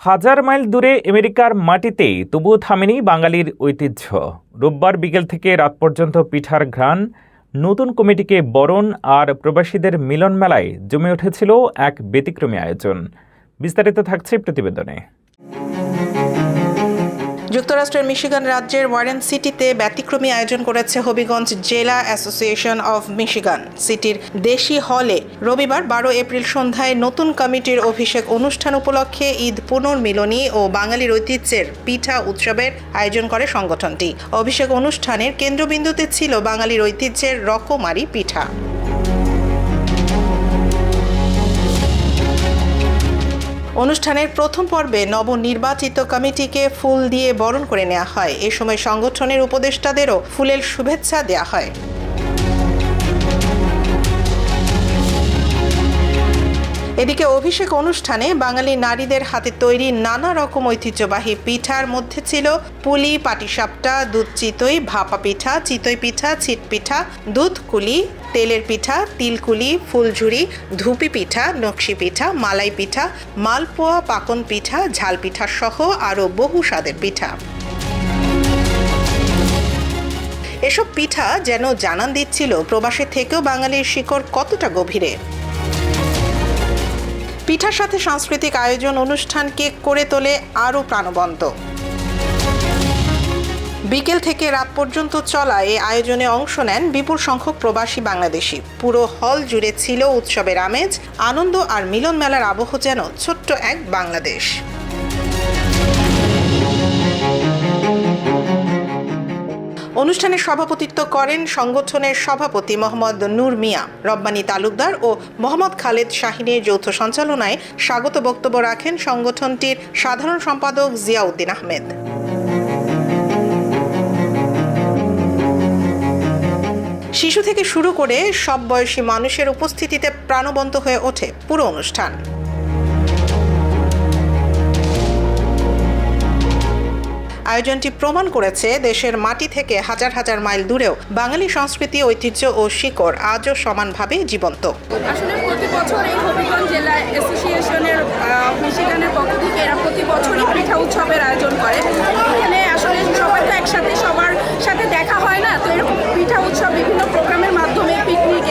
হাজার মাইল দূরে আমেরিকার মাটিতে তবুও থামেনি বাঙালির ঐতিহ্য। রোববার বিকেল থেকে রাত পর্যন্ত পিঠার ঘ্রাণ, নতুন কমিটিকে বরণ আর প্রবাসীদের মিলন মেলায় জমে উঠেছিল এক ব্যতিক্রমী আয়োজন। বিস্তারিত থাকছে প্রতিবেদনে। যুক্তরাষ্ট্রের মিশিগান রাজ্যের ওয়ারেন সিটিতে ব্যতিক্রমী আয়োজন করেছে হবিগঞ্জ জেলা অ্যাসোসিয়েশন অফ মিশিগান। সিটির দেশি হলে রবিবার 12 এপ্রিল সন্ধ্যায় নতুন কমিটির অভিষেক অনুষ্ঠান উপলক্ষে ঈদ পুনর্মিলনী ও বাঙালির ঐতিহ্যের পিঠা উৎসবের আয়োজন করে সংগঠনটি। অভিষেক অনুষ্ঠানের কেন্দ্রবিন্দুতে ছিল বাঙালির ঐতিহ্যের রকমারি পিঠা। অনুষ্ঠানের প্রথম পর্বে নবনির্বাচিত কমিটিকে ফুল দিয়ে বরণ করে নেওয়া হয়। এ সময় সংগঠনের উপদেষ্টাদেরও ফুলের শুভেচ্ছা দেওয়া হয়। এদিকে অভিষেক অনুষ্ঠানে বাঙালি নারীদের হাতে তৈরি নানা রকম ঐতিহ্যবাহী পিঠার মধ্যে ছিল পুলি, পাটিসাপটা, দুধ চিতই, ভাপা পিঠা, চিতই পিঠা, ছিট পিঠা, দুধ কুলি, তেলের পিঠা, তিলকুলি, ফুলঝুরি, ধুপি পিঠা, নকশি পিঠা, মালাই পিঠা, মালপোয়া, পাকন পিঠা, ঝাল পিঠা সহ আরও বহু স্বাদের পিঠা। এসব পিঠা যেন জানান দিচ্ছিল প্রবাসে থেকেও বাঙালির শিকড় কতটা গভীরে। পিঠার সাথে সাংস্কৃতিক আয়োজন অনুষ্ঠানকে করে তোলে আরও প্রাণবন্ত। বিকেল থেকে রাত পর্যন্ত চলা এই আয়োজনে অংশ নেন বিপুল সংখ্যক প্রবাসী বাংলাদেশি। পুরো হল জুড়ে ছিল উৎসবের আমেজ, আনন্দ আর মিলন মেলার আবহ যেন ছোট্ট এক বাংলাদেশ। অনুষ্ঠানে সভাপতিত্ব করেন সংগঠনের সভাপতি মোহাম্মদ নূর মিয়া, রব্বানী তালুকদার ও মোহাম্মদ খালেদ শাহিনের যৌথ সঞ্চালনায় স্বাগত বক্তব্য রাখেন সংগঠনটির সাধারণ সম্পাদক জিয়াউদ্দিন আহমেদ। শিশু থেকে শুরু করে সব বয়সী মানুষের উপস্থিতিতে প্রাণবন্ত হয়ে ওঠে পুরো অনুষ্ঠান। আয়োজনটি প্রমাণ করেছে দেশের মাটি থেকে হাজার হাজার মাইল দূরেও বাঙালি সংস্কৃতি, ঐতিহ্য ও শিকড় আজও সমানভাবে জীবন্ত। আসলে প্রতি বছর এই হবিগঞ্জ জেলা অ্যাসোসিয়েশনের মিশিগানের পক্ষ থেকে এরা প্রতি বছরই পিঠা উৎসবের আয়োজন করে। এখানে আসলে সবাই তো একসাথে সবার সাথে দেখা হয় না, তো এরকম পিঠা উৎসব বিভিন্ন প্রোগ্রামের মাধ্যমে, পিকনিক,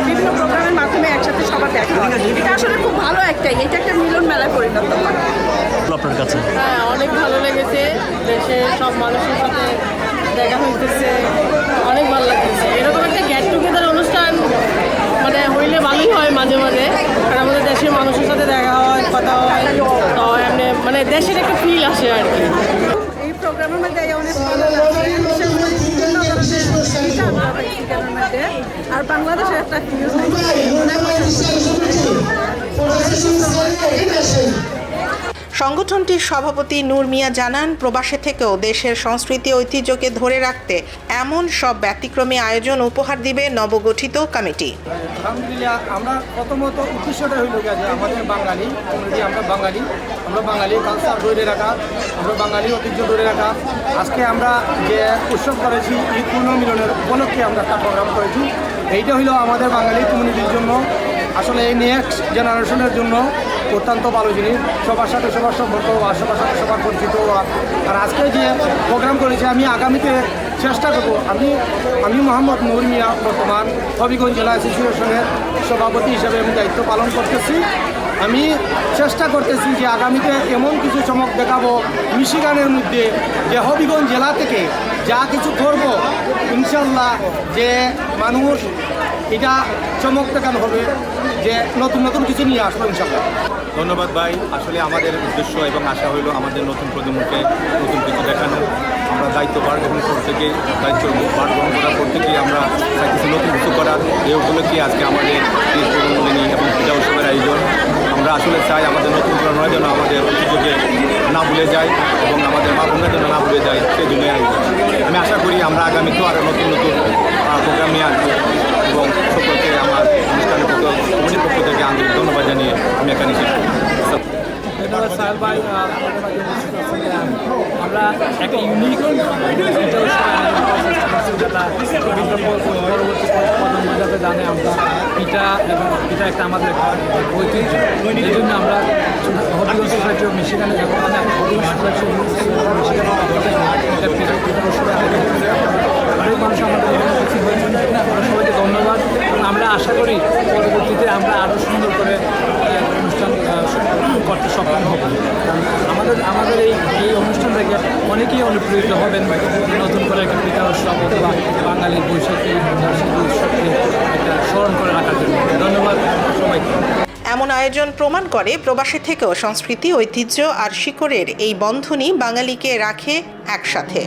বিভিন্ন প্রোগ্রামের মাধ্যমে একসাথে সবার দেখা হয়। এটা আসলে খুব ভালো এটা একটা মিলন মেলায় পরিণত হয়। আপনার কাছে হ্যাঁ, অনেক ভালো লেগেছে। দেশের সব মানুষের সাথে দেখা হইতেছে, অনেক ভালো লাগতেছে। এরকম একটা গেট টুগেদার অনুষ্ঠান মানে হইলে ভালোই হয় মাঝে মাঝে, আর আমাদের দেশের মানুষের সাথে দেখা হয়, কথা হয়, তো এমনি মানে দেশের একটা ফিল আসে আর কি। এই প্রোগ্রামের মধ্যে অনেক ভালো লাগছে, বিশেষ করে বিভিন্ন ধরনের পিঠা আমরা পাইছি এখানের মধ্যে, আর বাংলাদেশের একটা সংগঠনটির সভাপতি নূর মিয়া জানান, প্রবাসে থেকেও দেশের সংস্কৃতি ঐতিহ্যকে ধরে রাখতে এমন সব ব্যতিক্রমী আয়োজন উপহার দিবে নবগঠিত কমিটি। আলহামদুলিল্লাহ, আমরা প্রথমত উদ্দেশ্যটা হইল যে আমাদের বাঙালি কমিটি, আমরা বাঙালি কালচার ধরে রাখা, আমরা বাঙালি ঐতিহ্য ধরে রাখা। আজকে আমরা যে উৎসব করেছি ঈদ পুনর্মিলনের উপলক্ষে আমরা একটা প্রোগ্রাম করেছি। এইটা হইল আমাদের বাঙালি কমিউনিটির জন্য, আসলে এই নেক্সট জেনারেশনের জন্য অত্যন্ত ভালো জিনিস। সবার সাথে সবার সম্পর্ক হওয়া, সবার সাথে সবার পরিচিত হওয়া। আর আজকে যে প্রোগ্রাম করেছি, আমি আগামীতে চেষ্টা করবো। আমি মোহাম্মদ নূর মিয়া, বর্তমান হবিগঞ্জ জেলা অ্যাসোসিয়েশনের সভাপতি হিসেবে আমি দায়িত্ব পালন করতেছি। আমি চেষ্টা করতেছি যে আগামীতে এমন কিছু চমক দেখাবো মিশিগানের মধ্যে, যে হবিগঞ্জ জেলা থেকে যা কিছু করব, ইনশাল্লাহ যে মানুষ এটা চমক দেখানো হবে, যে নতুন নতুন কিছু নিয়ে আসবো ইনশাল্লাহ। ধন্যবাদ ভাই। আসলে আমাদের উদ্দেশ্য এবং আশা হইল আমাদের নতুন প্রজন্মকে নতুন কিছু দেখানো। আমরা দায়িত্ব পাঠ গ্রহণ থেকে দায়িত্ব পাঠ গ্রহণ করার পর থেকে আমরা কিছু নতুন কিছু করার এই উপলক্ষে আজকে আমাদের পুনর্মিলনী এবং পূজা উৎসবের আয়োজন। আমরা আসলে চাই আমাদের নতুন প্রজন্মের যেন আমাদের ঐতিহ্যকে না ভুলে যায় এবং আমাদের মা বোনরা যেন না ভুলে যায়, সেই জন্যই আয়োজন। আমি আশা করি আমরা আগামীতেও আরও নতুন নতুন প্রোগ্রাম নিয়ে আসবো এবং সকলকে আমার অনুষ্ঠানের কমিটির পক্ষ থেকে আন্তরিক ধন্যবাদ জানিয়ে আমি এখানে শেষ করি। ধন্যবাদ সাহেব ভাই আমরা একটা ইউনিক পরবর্তী প্রজন্ম যাতে জানে আমরা পিঠা এবং পিঠা একটা আমাদের ঐতিহ্য এই জন্য আমরা হবিগঞ্জ সোসাইটি অফ মিশিগানে যখন অনেক মানুষ আমাদের উপস্থিত হয়েছেন আমরা সবাইকে ধন্যবাদ এবং আমরা আশা করি পরবর্তীতে আমরা আরও সুন্দর করে অনুষ্ঠান করতে সক্ষম হব আমাদের এই অনুষ্ঠান থেকে অনেকেই অনুপ্রেরিত হবেন নতুন করে একটা পিঠা উৎসব অথবা বাঙালির বৈশাখী উৎসবকে একটা স্মরণ করে রাখার জন্য ধন্যবাদ সবাইকে। এমন আয়োজন প্রমাণ করে প্রবাসী থেকেও সংস্কৃতি, ঐতিহ্য আর শিকড়ের এই বন্ধনই বাঙালিকে রাখে একসাথে।